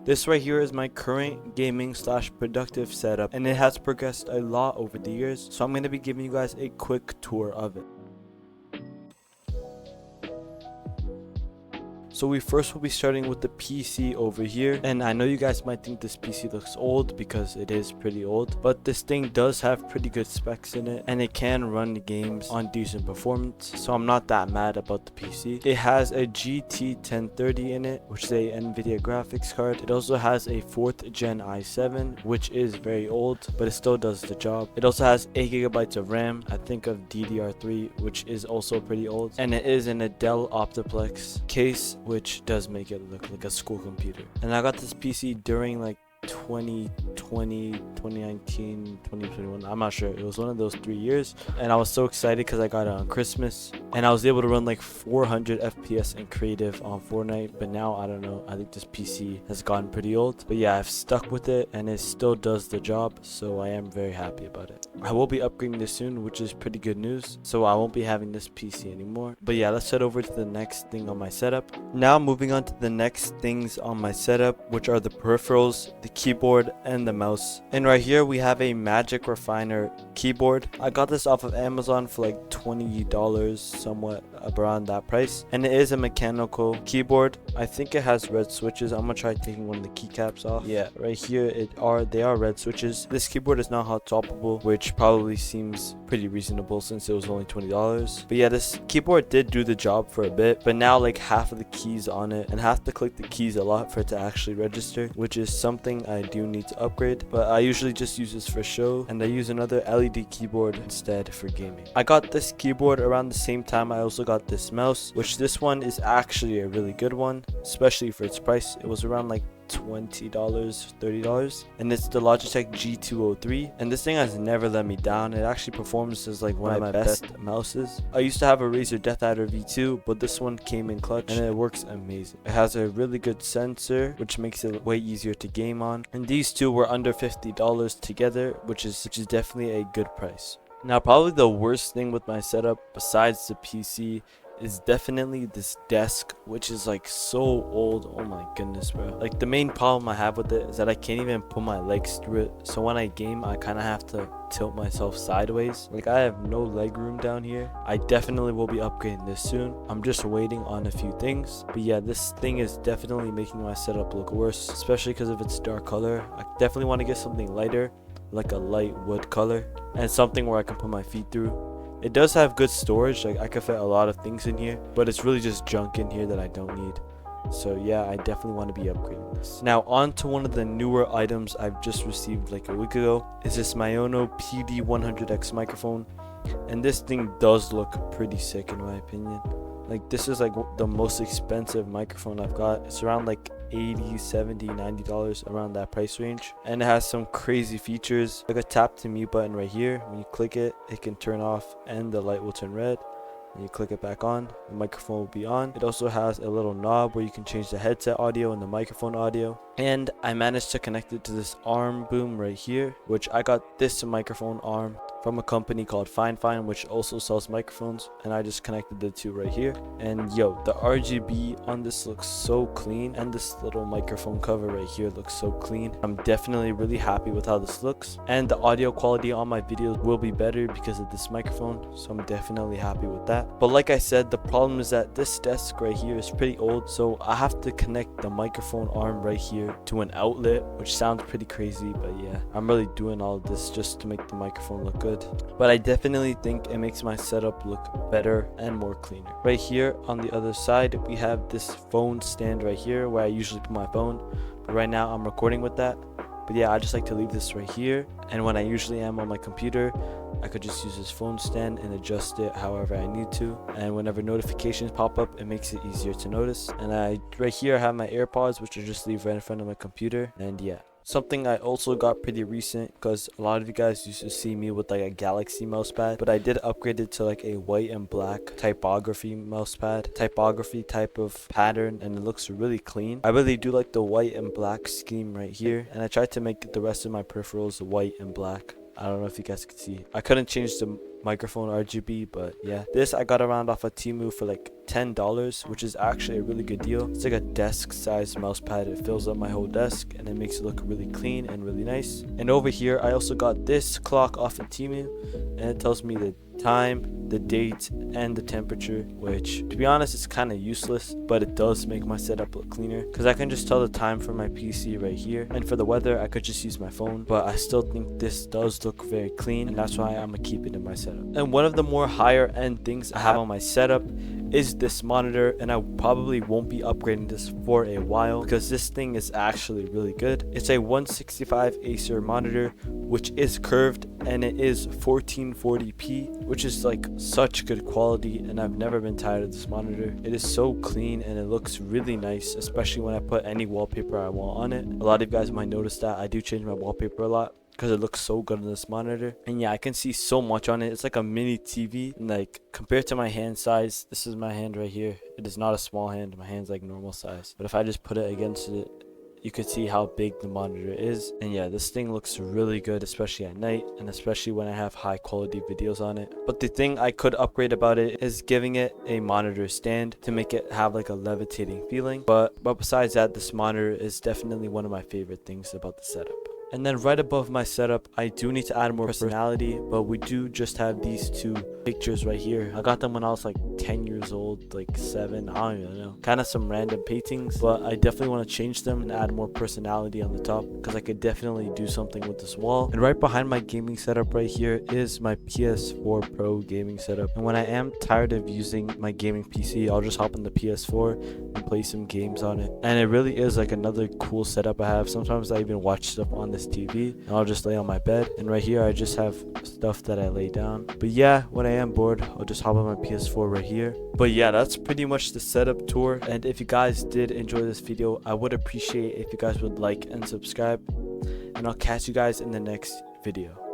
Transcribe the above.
This right here is my current gaming slash productive setup, and it has progressed a lot over the years, so I'm going to be giving you guys a quick tour of it. So we first will be starting with the PC over here, and I know you guys might think this PC looks old because it is pretty old, but this thing does have pretty good specs in it, and it can run the games on decent performance, so I'm not that mad about the PC. It has a GT 1030 in it, which is a NVIDIA graphics card. It also has a 4th gen i7, which is very old, but it still does the job. It also has 8 gigabytes of RAM, I think of DDR3, which is also pretty old, and it is in a Dell Optiplex case, which does make it look like a school computer. And I got this PC during like 2020, 2019, 2021, I'm not sure. It was one of those 3 years, and I was so excited because I got it on Christmas, and I was able to run like 400 FPS in creative on Fortnite. But now I don't know, I think this PC has gotten pretty old, but yeah, I've stuck with it and it still does the job, so I am very happy about it. I will be upgrading this soon, which is pretty good news, so I won't be having this PC anymore. But yeah, let's head over to the next thing on my setup. Now moving on to the next things on my setup, which are the peripherals, the keyboard and the mouse. And right here we have a Magic Refiner keyboard. I got this off of Amazon for like $20, somewhat around that price, and it is a mechanical keyboard. I think it has red switches. I'm gonna try taking one of the keycaps off. Yeah, right here they are red switches. This keyboard is not hot swappable, which probably seems pretty reasonable since it was only $20. But yeah, this keyboard did do the job for a bit, but now like half of the keys on it, and have to click the keys a lot for it to actually register, which is something I do need to upgrade. But I usually just use this for show, and I use another LED keyboard instead for gaming. I got this keyboard around the same time I also got this mouse, which this one is actually a really good one, especially for its price. It was around like $20, $30, and it's the Logitech G203, and this thing has never let me down. It actually performs as like one of my best mouses. I used to have a Razer Death Adder V2, but this one came in clutch and it works amazing. It has a really good sensor, which makes it way easier to game on, and these two were under $50 together, which is definitely a good price. Now probably the worst thing with my setup besides the PC is definitely this desk, which is like so old. Oh my goodness, bro. Like the main problem I have with it is that I can't even put my legs through it, so when I game I kind of have to tilt myself sideways. Like I have no leg room down here. I definitely will be upgrading this soon. I'm just waiting on a few things, but yeah, this thing is definitely making my setup look worse, especially because of its dark color. I definitely want to get something lighter, like a light wood color, and something where I can put my feet through. It does have good storage, like I could fit a lot of things in here, but it's really just junk in here that I don't need. So yeah, I definitely want to be upgrading this. Now on to one of the newer items I've just received like a week ago, is this maono PD100X microphone, and this thing does look pretty sick in my opinion. Like this is like the most expensive microphone I've got. It's around like $80, $70, $90, around that price range, and it has some crazy features like a tap to mute button right here. When you click it, it can turn off and the light will turn red. When you click it back on, the microphone will be on. It also has a little knob where you can change the headset audio and the microphone audio. And I managed to connect it to this arm boom right here, which I got this microphone arm from a company called Fine, which also sells microphones, and I just connected the two right here. And yo, the RGB on this looks so clean, and this little microphone cover right here looks so clean. I'm definitely really happy with how this looks, and the audio quality on my videos will be better because of this microphone, so I'm definitely happy with that. But like I said, the problem is that this desk right here is pretty old, so I have to connect the microphone arm right here to an outlet, which sounds pretty crazy, but yeah, I'm really doing all of this just to make the microphone look good. But I definitely think it makes my setup look better and more cleaner. Right here on the other side, we have this phone stand right here where I usually put my phone, but right now I'm recording with that. But yeah, I just like to leave this right here, and when I usually am on my computer, I could just use this phone stand and adjust it however I need to, and whenever notifications pop up, it makes it easier to notice. And right here I have my AirPods, which I just leave right in front of my computer. And yeah, something I also got pretty recent, because a lot of you guys used to see me with like a Galaxy mouse pad, but I did upgrade it to like a white and black typography mouse pad, typography type of pattern, and it looks really clean. I really do like the white and black scheme right here, and I tried to make the rest of my peripherals white and black. I don't know if you guys can see. I couldn't change the microphone RGB. But yeah, this I got around off of Temu for like $10, which is actually a really good deal. It's like a desk size mouse pad. It fills up my whole desk and it makes it look really clean and really nice. And over here I also got this clock off of Temu, and it tells me the time, the date, and the temperature, which to be honest is kind of useless, but it does make my setup look cleaner because I can just tell the time for my PC right here, and for the weather I could just use my phone. But I still think this does look very clean, and that's why I'm gonna keep it in my setup. And one of the more higher end things I have on my setup is this monitor, and I probably won't be upgrading this for a while because this thing is actually really good. It's a 165 Acer monitor, which is curved, and it is 1440p, which is like such good quality, and I've never been tired of this monitor. It is so clean and it looks really nice, especially when I put any wallpaper I want on it. A lot of you guys might notice that I do change my wallpaper a lot because it looks so good on this monitor. And yeah, I can see so much on it. It's like a mini TV, and like compared to my hand size, this is my hand right here. It is not a small hand. My hand's like normal size, but if I just put it against it, you could see how big the monitor is. And yeah, this thing looks really good, especially at night, and especially when I have high quality videos on it. But the thing I could upgrade about it is giving it a monitor stand to make it have like a levitating feeling. But besides that, this monitor is definitely one of my favorite things about the setup. And then right above my setup, I do need to add more personality, but we do just have these two pictures right here. I got them when I was like 10 years old, like 7, I don't even know. Kind of some random paintings, but I definitely want to change them and add more personality on the top because I could definitely do something with this wall. And right behind my gaming setup right here is my PS4 Pro gaming setup. And when I am tired of using my gaming PC, I'll just hop on the PS4 and play some games on it. And it really is like another cool setup I have. Sometimes I even watch stuff on this TV, and I'll just lay on my bed, and right here I just have stuff that I lay down. But yeah, when I am bored, I'll just hop on my PS4 right here. But yeah, that's pretty much the setup tour. And if you guys did enjoy this video, I would appreciate if you guys would like and subscribe, and I'll catch you guys in the next video.